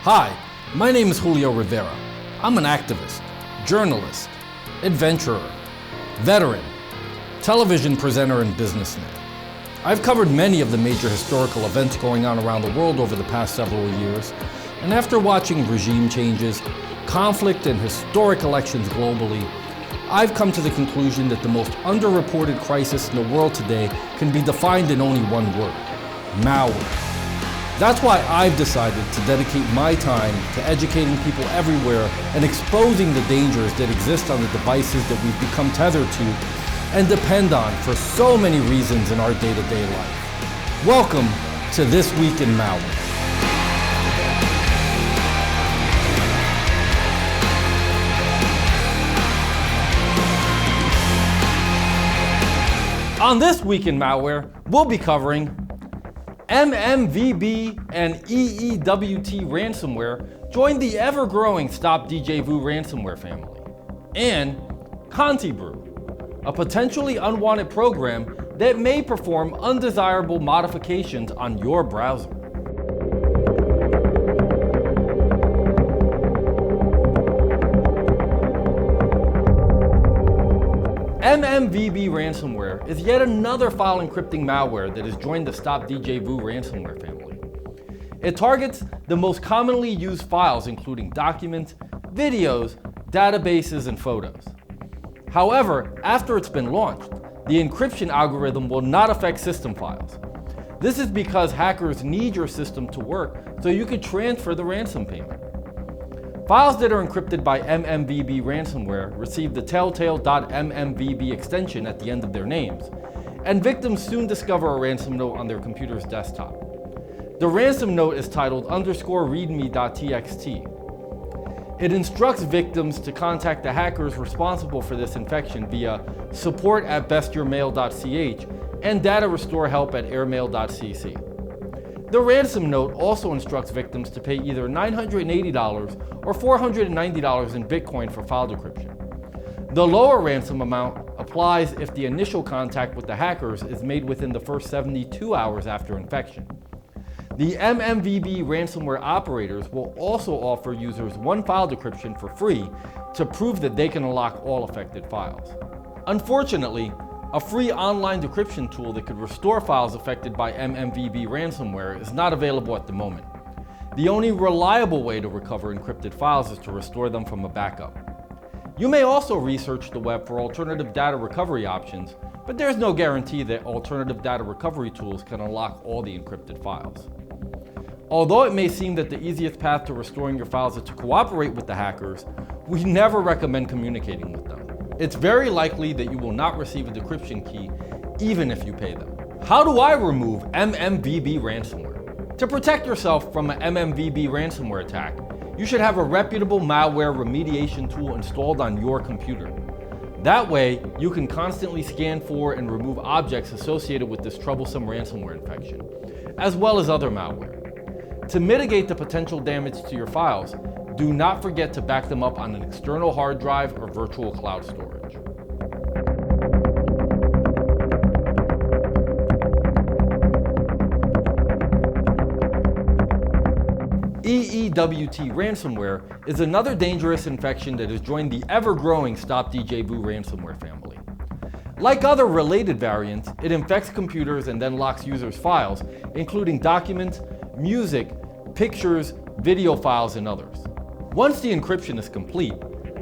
Hi, my name is Julio Rivera. I'm an activist, journalist, adventurer, veteran, television presenter, and businessman. I've covered many of the major historical events going on around the world over the past several years, and after watching regime changes, conflict, and historic elections globally, I've come to the conclusion that the most underreported crisis in the world today can be defined in only one word: malware. That's why I've decided to dedicate my time to educating people everywhere and exposing the dangers that exist on the devices that we've become tethered to and depend on for so many reasons in our day-to-day life. Welcome to This Week in Malware. On This Week in Malware, we'll be covering MMVB and EEWT Ransomware joined the ever-growing Djvu Ransomware family, and Contebrew, a potentially unwanted program that may perform undesirable modifications on your browser. MMVB Ransomware is yet another file encrypting malware that has joined the Djvu Ransomware family. It targets the most commonly used files, including documents, videos, databases, and photos. However, after it's been launched, the encryption algorithm will not affect system files. This is because hackers need your system to work so you can transfer the ransom payment. Files that are encrypted by MMVB ransomware receive the telltale.mmvb extension at the end of their names, and victims soon discover a ransom note on their computer's desktop. The ransom note is titled _readme.txt. It instructs victims to contact the hackers responsible for this infection via support@bestyourmail.ch and data restore help at airmail.cc. The ransom note also instructs victims to pay either $980 or $490 in Bitcoin for file decryption. The lower ransom amount applies if the initial contact with the hackers is made within the first 72 hours after infection. The MMVB ransomware operators will also offer users one file decryption for free to prove that they can unlock all affected files. Unfortunately, a free online decryption tool that could restore files affected by MMVB ransomware is not available at the moment. The only reliable way to recover encrypted files is to restore them from a backup. You may also research the web for alternative data recovery options, but there's no guarantee that alternative data recovery tools can unlock all the encrypted files. Although it may seem that the easiest path to restoring your files is to cooperate with the hackers, we never recommend communicating with them. It's very likely that you will not receive a decryption key even if you pay them. How do I remove MMVB ransomware? To protect yourself from an MMVB ransomware attack, you should have a reputable malware remediation tool installed on your computer. That way, you can constantly scan for and remove objects associated with this troublesome ransomware infection, as well as other malware. To mitigate the potential damage to your files, do not forget to back them up on an external hard drive or virtual cloud storage. EEWT Ransomware is another dangerous infection that has joined the ever-growing Djvu Ransomware family. Like other related variants, it infects computers and then locks users' files, including documents, music, pictures, video files, and others. Once the encryption is complete,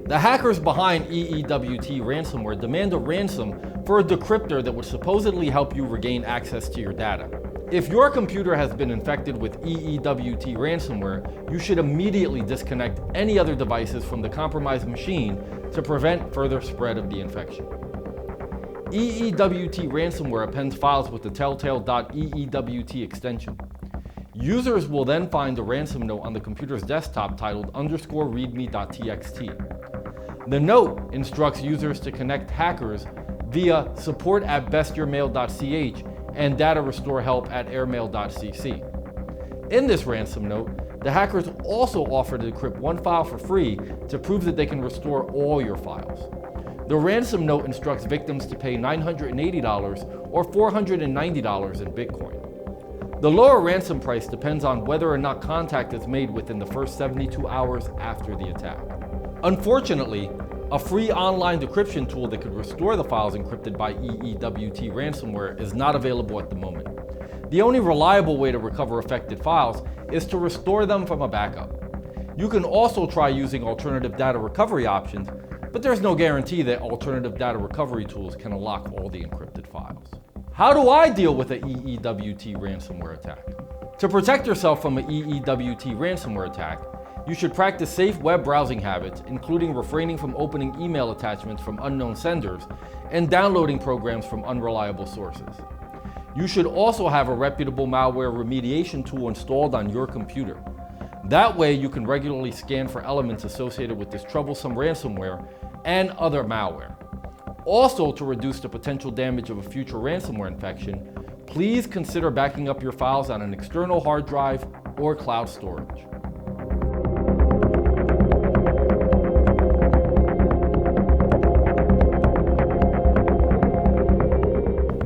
the hackers behind EEWT ransomware demand a ransom for a decryptor that would supposedly help you regain access to your data. If your computer has been infected with EEWT ransomware, you should immediately disconnect any other devices from the compromised machine to prevent further spread of the infection. EEWT ransomware appends files with the telltale.eewt extension. Users will then find a ransom note on the computer's desktop titled _readme.txt. The note instructs users to connect hackers via support@bestyourmail.ch and data restore help at airmail.cc. In this ransom note, the hackers also offer to decrypt one file for free to prove that they can restore all your files. The ransom note instructs victims to pay $980 or $490 in Bitcoin. The lower ransom price depends on whether or not contact is made within the first 72 hours after the attack. Unfortunately, a free online decryption tool that could restore the files encrypted by EEWT ransomware is not available at the moment. The only reliable way to recover affected files is to restore them from a backup. You can also try using alternative data recovery options, but there's no guarantee that alternative data recovery tools can unlock all the encrypted files. How do I deal with an EEWT ransomware attack? To protect yourself from an EEWT ransomware attack, you should practice safe web browsing habits, including refraining from opening email attachments from unknown senders and downloading programs from unreliable sources. You should also have a reputable malware remediation tool installed on your computer. That way you can regularly scan for elements associated with this troublesome ransomware and other malware. Also, to reduce the potential damage of a future ransomware infection, please consider backing up your files on an external hard drive or cloud storage.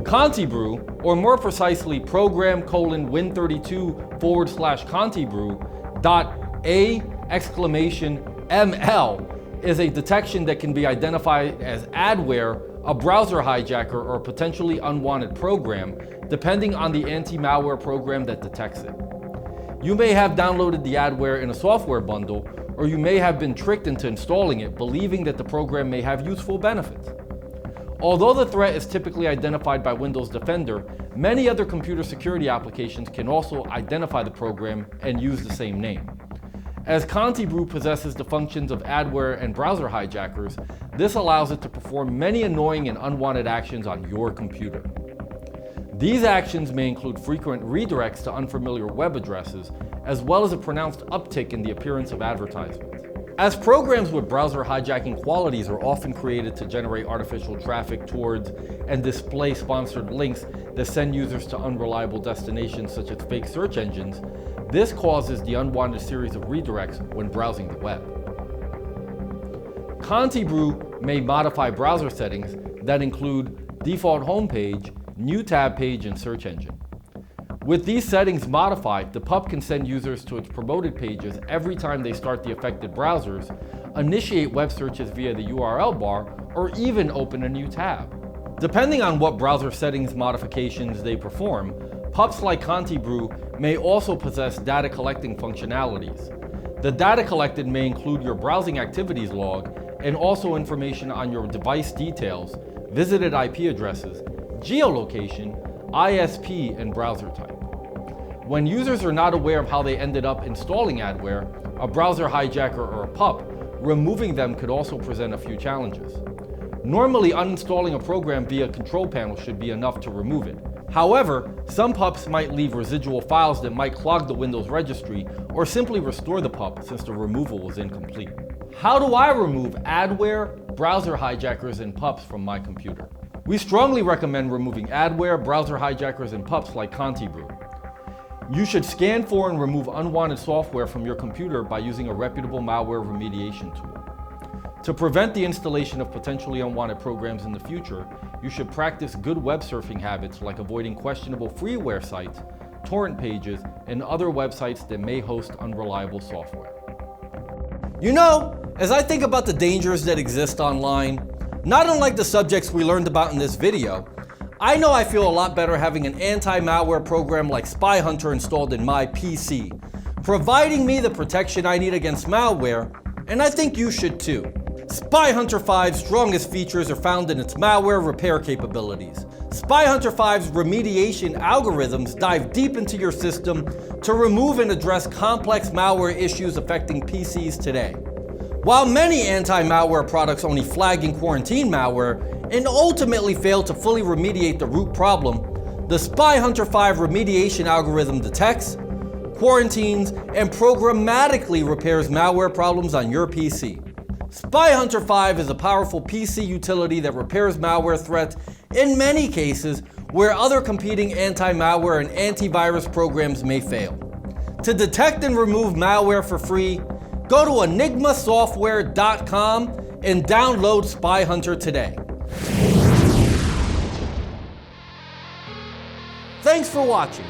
Contebrew, or more precisely program:/Contebrew.A!ML is a detection that can be identified as adware, a browser hijacker, or potentially unwanted program, depending on the anti-malware program that detects it. You may have downloaded the adware in a software bundle, or you may have been tricked into installing it, believing that the program may have useful benefits. Although the threat is typically identified by Windows Defender, many other computer security applications can also identify the program and use the same name. As Contebrew possesses the functions of adware and browser hijackers, this allows it to perform many annoying and unwanted actions on your computer. These actions may include frequent redirects to unfamiliar web addresses, as well as a pronounced uptick in the appearance of advertisements. As programs with browser hijacking qualities are often created to generate artificial traffic towards and display sponsored links that send users to unreliable destinations such as fake search engines, this causes the unwanted series of redirects when browsing the web. Contebrew may modify browser settings that include default homepage, new tab page, and search engine. With these settings modified, the PUP can send users to its promoted pages every time they start the affected browsers, initiate web searches via the URL bar, or even open a new tab. Depending on what browser settings modifications they perform, PUPs like Contebrew may also possess data collecting functionalities. The data collected may include your browsing activities log and also information on your device details, visited IP addresses, geolocation, ISP, and browser type. When users are not aware of how they ended up installing adware, a browser hijacker, or a PUP, removing them could also present a few challenges. Normally, uninstalling a program via control panel should be enough to remove it. However, some PUPs might leave residual files that might clog the Windows registry or simply restore the PUP since the removal was incomplete. How do I remove adware, browser hijackers, and PUPs from my computer? We strongly recommend removing adware, browser hijackers, and PUPs like Contebrew. You should scan for and remove unwanted software from your computer by using a reputable malware remediation tool. To prevent the installation of potentially unwanted programs in the future, you should practice good web surfing habits like avoiding questionable freeware sites, torrent pages, and other websites that may host unreliable software. You know, as I think about the dangers that exist online, not unlike the subjects we learned about in this video, I know I feel a lot better having an anti-malware program like Spy Hunter installed in my PC, providing me the protection I need against malware, and I think you should too. Spy Hunter 5's strongest features are found in its malware repair capabilities. Spy Hunter 5's remediation algorithms dive deep into your system to remove and address complex malware issues affecting PCs today. While many anti-malware products only flag and quarantine malware and ultimately fail to fully remediate the root problem, the Spy Hunter 5 remediation algorithm detects, quarantines, and programmatically repairs malware problems on your PC. Spy Hunter 5 is a powerful PC utility that repairs malware threats in many cases where other competing anti-malware and antivirus programs may fail. To detect and remove malware for free, go to enigmasoftware.com and download Spy Hunter today. Thanks for watching.